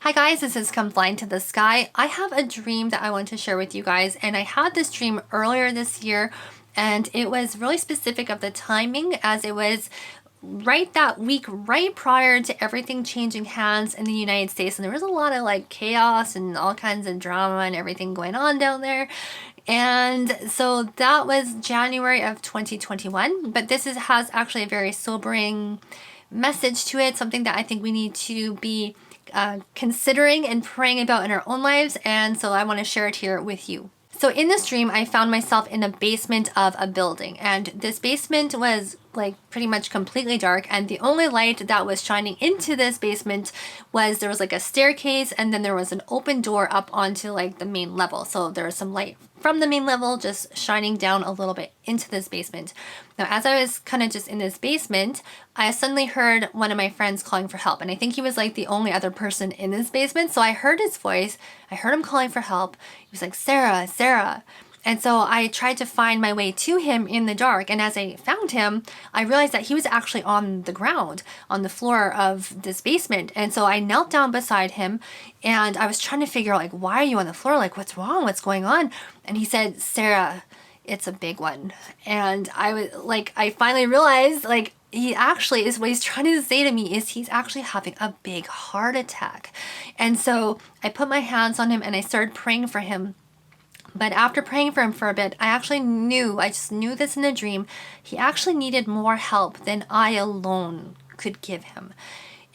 Hi guys, this is Come Flying to the Sky. I have a dream that I want to share with you guys, and I had this dream earlier this year, and it was really specific of the timing, as it was right that week, right prior to everything changing hands in the United States. And there was a lot of like chaos and all kinds of drama and everything going on down there. And so that was January of 2021, but has actually a very sobering message to it, something that I think we need to be considering and praying about in our own lives, and so I want to share it here with you. So in this dream, I found myself in a basement of a building, and this basement was like pretty much completely dark, and the only light that was shining into this basement was there was like a staircase, and then there was an open door up onto like the main level. So there was some light from the main level just shining down a little bit into this basement. Now, as I was kind of just in this basement, I suddenly heard one of my friends calling for help, and I think he was like the only other person in this basement. So I heard his voice, I heard him calling for help. He was like, "Sarah, Sarah." And so I tried to find my way to him in the dark. And as I found him, I realized that he was actually on the ground, on the floor of this basement. And so I knelt down beside him, and I was trying to figure out, like, why are you on the floor? Like, what's wrong? What's going on? And he said, "Sarah, it's a big one." And I finally realized, like, he actually is what he's trying to say to me is he's actually having a big heart attack. And so I put my hands on him and I started praying for him. But after praying for him for a bit, I just knew this in a dream, he actually needed more help than I alone could give him.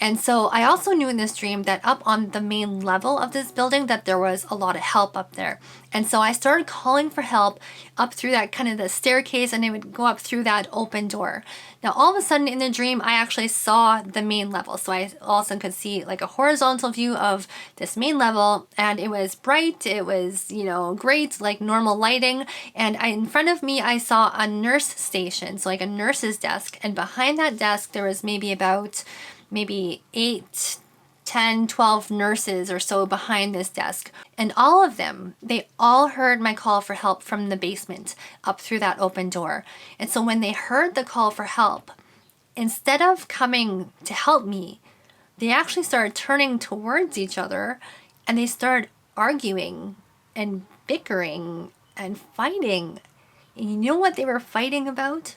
And so I also knew in this dream that up on the main level of this building that there was a lot of help up there. And so I started calling for help up through that kind of the staircase, and it would go up through that open door. Now, all of a sudden in the dream, I actually saw the main level. So I all of a sudden could see like a horizontal view of this main level, and it was bright. It was, great, like normal lighting. And in front of me, I saw a nurse station, so like a nurse's desk. And behind that desk, there was maybe 8, 10, 12 nurses or so behind this desk. And all of them, they all heard my call for help from the basement up through that open door. And so when they heard the call for help, instead of coming to help me, they actually started turning towards each other, and they started arguing and bickering and fighting. And you know what they were fighting about?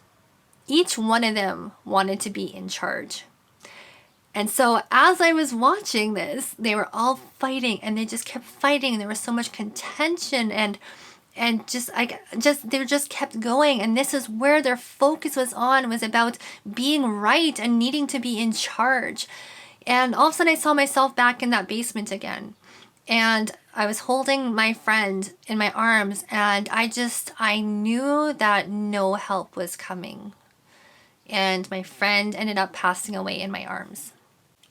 Each one of them wanted to be in charge. And so as I was watching this, they were all fighting, and they just kept fighting. There was so much contention, and they just kept going. And this is where their focus was about being right and needing to be in charge. And all of a sudden I saw myself back in that basement again. And I was holding my friend in my arms, and I knew that no help was coming. And my friend ended up passing away in my arms.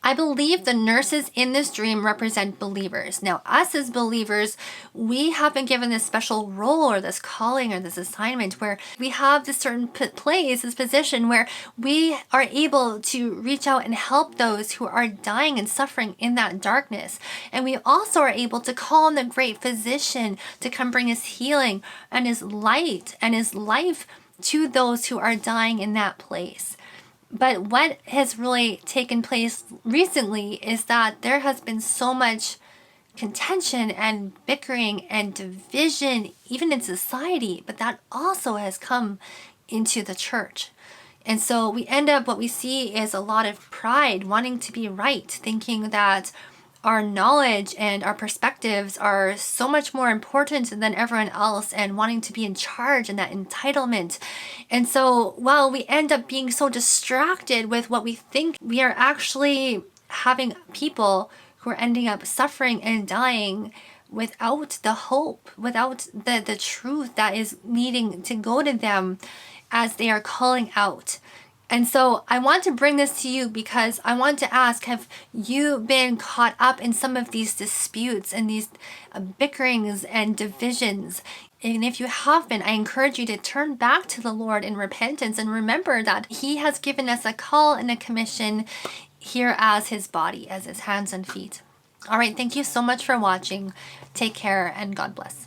I believe the nurses in this dream represent believers. Now, us as believers, we have been given this special role or this calling or this assignment where we have this certain place, this position where we are able to reach out and help those who are dying and suffering in that darkness. And we also are able to call on the great physician to come bring his healing and his light and his life to those who are dying in that place. But what has really taken place recently is that there has been so much contention and bickering and division, even in society, but that also has come into the church. And so what we see is a lot of pride, wanting to be right, thinking that our knowledge and our perspectives are so much more important than everyone else, and wanting to be in charge and that entitlement. And so while we end up being so distracted with what we think, we are actually having people who are ending up suffering and dying without the hope, without the truth that is needing to go to them as they are calling out. And so I want to bring this to you because I want to ask, have you been caught up in some of these disputes and these bickerings and divisions? And if you have been, I encourage you to turn back to the Lord in repentance and remember that He has given us a call and a commission here as His body, as His hands and feet. All right, thank you so much for watching. Take care and God bless.